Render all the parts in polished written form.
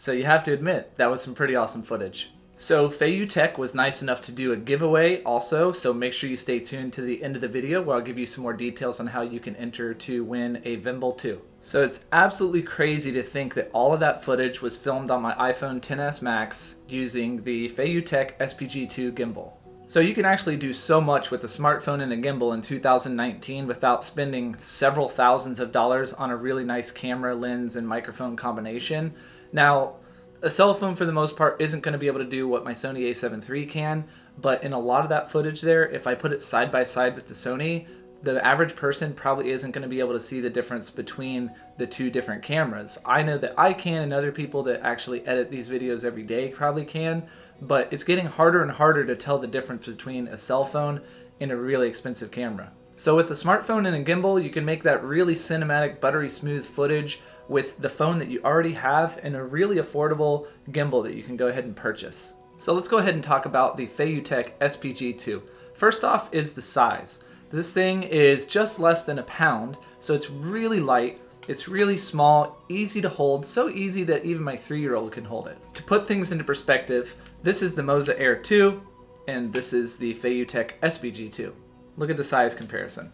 So you have to admit, that was some pretty awesome footage. So Feiyutech was nice enough to do a giveaway also, so make sure you stay tuned to the end of the video where I'll give you some more details on how you can enter to win a Gimbal 2. So it's absolutely crazy to think that all of that footage was filmed on my iPhone XS Max using the Feiyutech SPG2 gimbal. So you can actually do so much with a smartphone and a gimbal in 2019 without spending several thousands of dollars on a really nice camera, lens, and microphone combination. Now, a cell phone for the most part isn't going to be able to do what my Sony a7 III can, but in a lot of that footage there, if I put it side by side with the Sony, the average person probably isn't going to be able to see the difference between the two different cameras. I know that I can, and other people that actually edit these videos every day probably can, but it's getting harder and harder to tell the difference between a cell phone and a really expensive camera. So with a smartphone and a gimbal, you can make that really cinematic, buttery smooth footage with the phone that you already have and a really affordable gimbal that you can go ahead and purchase. So let's go ahead and talk about the Feiyutech SPG2. First off is the size. This thing is just less than a pound, so it's really light, it's really small, easy to hold, so easy that even my 3-year-old can hold it. To put things into perspective, this is the Moza Air 2, and this is the Feiyutech SPG2. Look at the size comparison.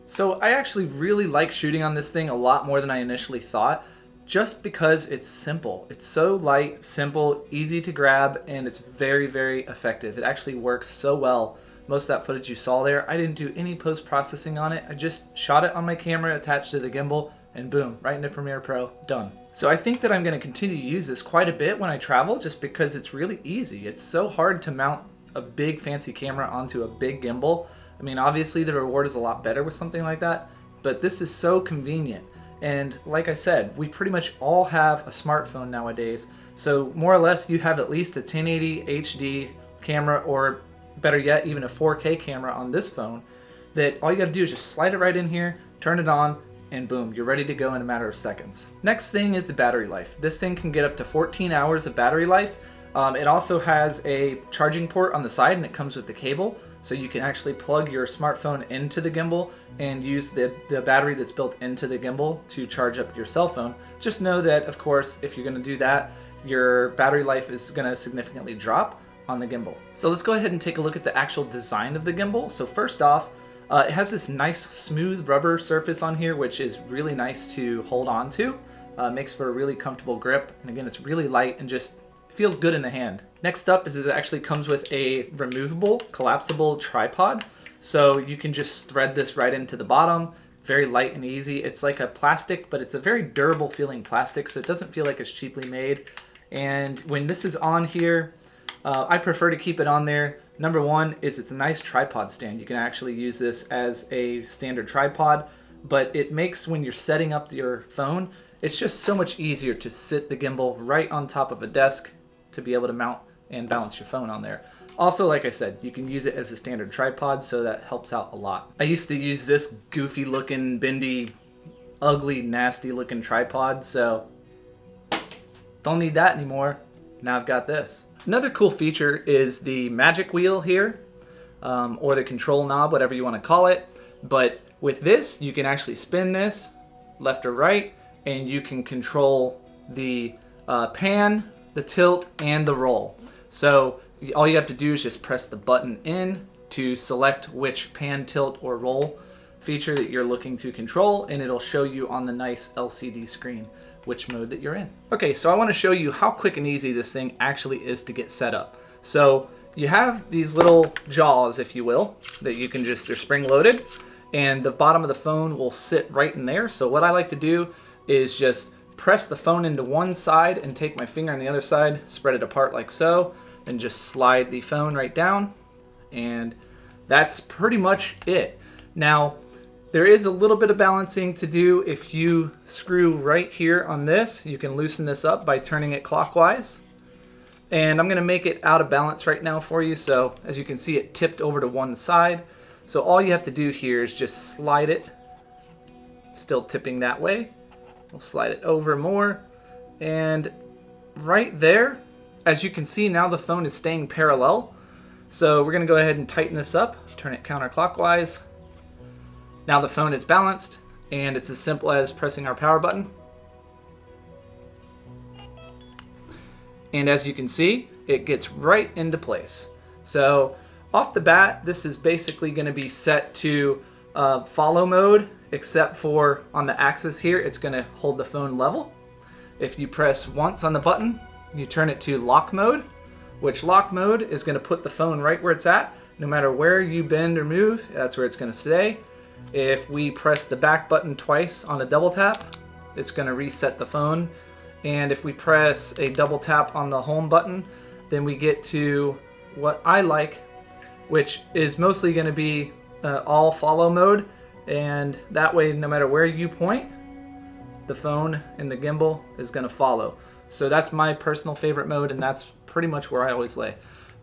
So I actually really like shooting on this thing a lot more than I initially thought, just because it's simple. It's so light, simple, easy to grab, and it's very, very effective. It actually works so well. Most of that footage you saw there, I didn't do any post-processing on it. I just shot it on my camera attached to the gimbal, and boom, right into Premiere Pro, done. So I think that I'm going to continue to use this quite a bit when I travel, just because it's really easy. It's so hard to mount a big fancy camera onto a big gimbal. I mean, obviously the reward is a lot better with something like that, but this is so convenient. And like I said, we pretty much all have a smartphone nowadays. So more or less you have at least a 1080 HD camera, or better yet, even a 4K camera on this phone, that all you gotta do is just slide it right in here, turn it on, and boom, you're ready to go in a matter of seconds. Next thing is the battery life. This thing can get up to 14 hours of battery life. It also has a charging port on the side, and it comes with the cable. So you can actually plug your smartphone into the gimbal and use the battery that's built into the gimbal to charge up your cell phone. Just know that, of course, if you're going to do that, your battery life is going to significantly drop on the gimbal. So let's go ahead and take a look at the actual design of the gimbal. So first off, it has this nice smooth rubber surface on here, which is really nice to hold on to. Makes for a really comfortable grip. And again, it's really light and just feels good in the hand. Next up is it actually comes with a removable, collapsible tripod. So you can just thread this right into the bottom. Very light and easy. It's like a plastic, but it's a very durable feeling plastic, so it doesn't feel like it's cheaply made. And when this is on here, I prefer to keep it on there. Number one is it's a nice tripod stand. You can actually use this as a standard tripod, but it makes, when you're setting up your phone, it's just so much easier to sit the gimbal right on top of a desk to be able to mount and balance your phone on there. Also, like I said, you can use it as a standard tripod, so that helps out a lot. I used to use this goofy looking, bendy, ugly, nasty looking tripod, so don't need that anymore. Now I've got this. Another cool feature is the magic wheel here, or the control knob, whatever you want to call it. But with this, you can actually spin this left or right, and you can control the pan, the tilt, and the roll. So all you have to do is just press the button in to select which pan, tilt, or roll feature that you're looking to control, and it'll show you on the nice LCD screen which mode that you're in. Okay, so I want to show you how quick and easy this thing actually is to get set up. So you have these little jaws, if you will, that you can just, they're spring loaded, and the bottom of the phone will sit right in there. So what I like to do is just press the phone into one side and take my finger on the other side, spread it apart like so, then just slide the phone right down, and that's pretty much it. Now, there is a little bit of balancing to do. If you screw right here on this, you can loosen this up by turning it clockwise. And I'm gonna make it out of balance right now for you. So as you can see, it tipped over to one side. So all you have to do here is just slide it, still tipping that way. We'll slide it over more. And right there, as you can see, now the phone is staying parallel. So we're gonna go ahead and tighten this up, turn it counterclockwise. Now the phone is balanced, and it's as simple as pressing our power button. And as you can see, it gets right into place. So off the bat, this is basically going to be set to follow mode, except for on the axis here, it's going to hold the phone level. If you press once on the button, you turn it to lock mode, which lock mode is going to put the phone right where it's at. No matter where you bend or move, that's where it's going to stay. If we press the back button twice on a double tap, it's going to reset the phone. And if we press a double tap on the home button, then we get to what I like, which is mostly going to be all follow mode. And that way, no matter where you point, the phone and the gimbal is going to follow. So that's my personal favorite mode, and that's pretty much where I always lay.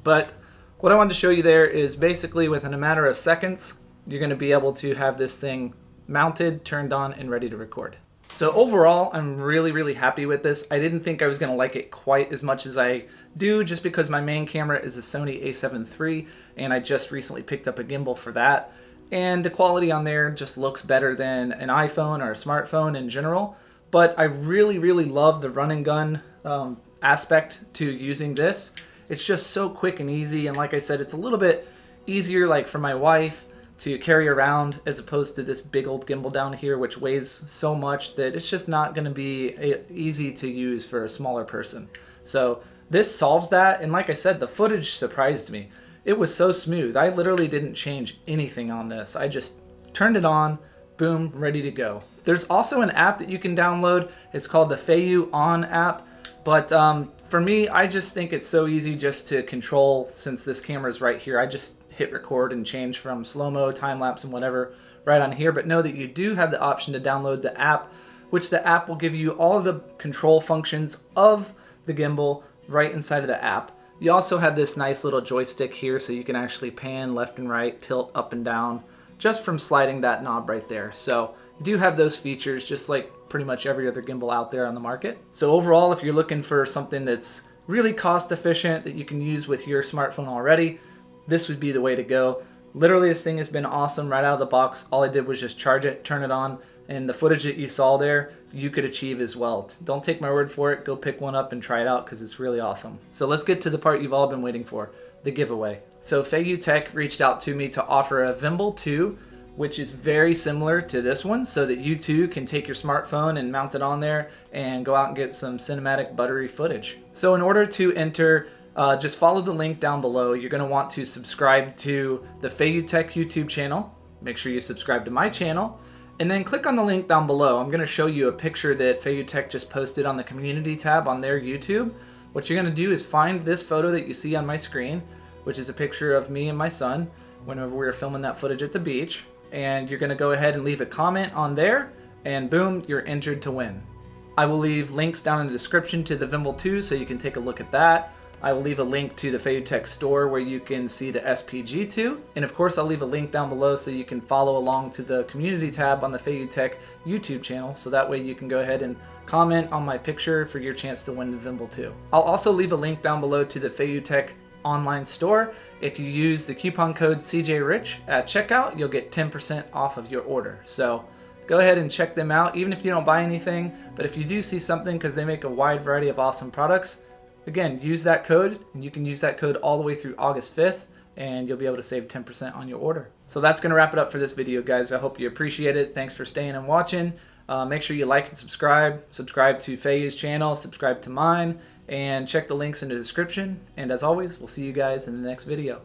But what I wanted to show you there is basically within a matter of seconds, you're going to be able to have this thing mounted, turned on, and ready to record. So overall, I'm really, really happy with this. I didn't think I was going to like it quite as much as I do, just because my main camera is a Sony a7 III, and I just recently picked up a gimbal for that. And the quality on there just looks better than an iPhone or a smartphone in general. But I really, really love the run and gun aspect to using this. It's just so quick and easy, and like I said, it's a little bit easier like for my wife to carry around as opposed to this big old gimbal down here, which weighs so much that it's just not going to be easy to use for a smaller person. So this solves that, and like I said, the footage surprised me. It was so smooth. I literally didn't change anything on this. I just turned it on, boom, ready to go. There's also an app that you can download. It's called the Feiyu On app. But for me, I just think it's so easy just to control. Since this camera is right here, I just hit record and change from slow-mo, time-lapse, and whatever right on here. But know that you do have the option to download the app, which the app will give you all of the control functions of the gimbal right inside of the app. You also have this nice little joystick here, so you can actually pan left and right, tilt up and down, just from sliding that knob right there. So you do have those features, just like pretty much every other gimbal out there on the market. So overall, if you're looking for something that's really cost efficient that you can use with your smartphone already, this would be the way to go. Literally, this thing has been awesome right out of the box. All I did was just charge it, turn it on, and the footage that you saw there, you could achieve as well. Don't take my word for it. Go pick one up and try it out, because it's really awesome. So let's get to the part you've all been waiting for, the giveaway. So Feiyutech reached out to me to offer a Gimbal 2, which is very similar to this one, so that you too can take your smartphone and mount it on there and go out and get some cinematic Buttery footage. So in order to enter, just follow the link down below. You're going to want to subscribe to the Feiyutech YouTube channel. Make sure you subscribe to my channel. And then click on the link down below. I'm going to show you a picture that Feiyutech just posted on the community tab on their YouTube. What you're going to do is find this photo that you see on my screen, which is a picture of me and my son whenever we were filming that footage at the beach. And you're going to go ahead and leave a comment on there, and boom, you're entered to win. I will leave links down in the description to the Gimbal 2 so you can take a look at that. I will leave a link to the Feiyutech store where you can see the SPG2. And of course, I'll leave a link down below so you can follow along to the community tab on the Feiyutech YouTube channel. So that way you can go ahead and comment on my picture for your chance to win the Gimbal 2. I'll also leave a link down below to the Feiyutech online store. If you use the coupon code CJRich at checkout, you'll get 10% off of your order. So go ahead and check them out, even if you don't buy anything. But if you do see something, because they make a wide variety of awesome products, again, use that code, and you can use that code all the way through August 5th, and you'll be able to save 10% on your order. So that's going to wrap it up for this video, guys. I hope you appreciate it. Thanks for staying and watching. Make sure you like and subscribe. Subscribe to Feiyu's channel, subscribe to mine, and check the links in the description. And as always, we'll see you guys in the next video.